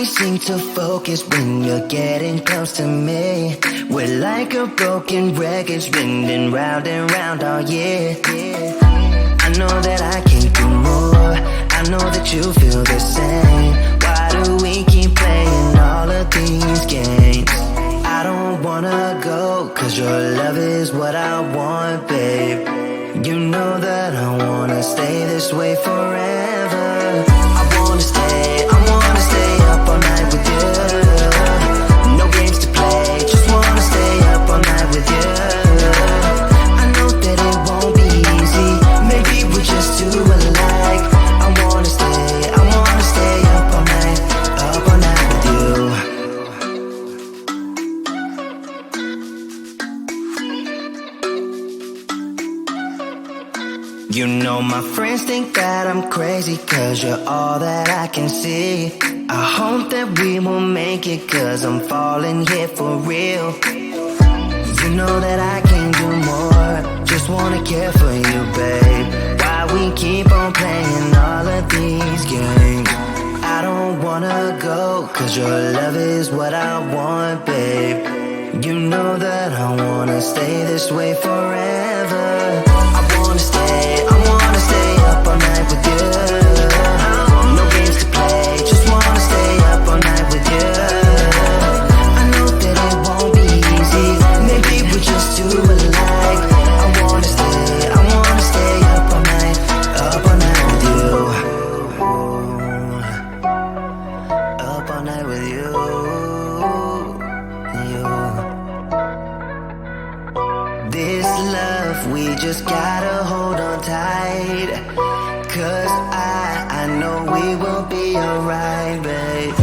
seem to focus when you're getting close to me. We're like a broken record spinning round and round all year. I know that I can't do more, I know that you feel the same. Why do we keep playing all of these games? I don't wanna go, cause your love is what I want, babe. You know that I wanna stay this way forever. I wanna stay up all night with you. No games to play, just wanna stay up all night with you. I know that it won't be easy, maybe we're just too alike. I wanna stay up all night with you. You know my friends think that I'm crazy, cause you're all that I can see. I hope that we will make it, cause I'm falling here for real. You know that I can't do more, just wanna care for you, babe. Why we keep on playing all of these games? I don't wanna go, cause your love is what I want, babe. You know that I wanna stay this way forever. I wanna stay up all night with you. No games to play, just wanna stay up all night with you. I know that it won't be easy, maybe we're just too alike. I wanna stay up all night with you. Up all night with you. This love, we just gotta hold on tight. Cause I know we will be alright, babe.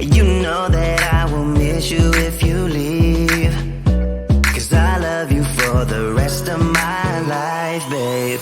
You know that I will miss you if you leave. Cause I love you for the rest of my life, babe.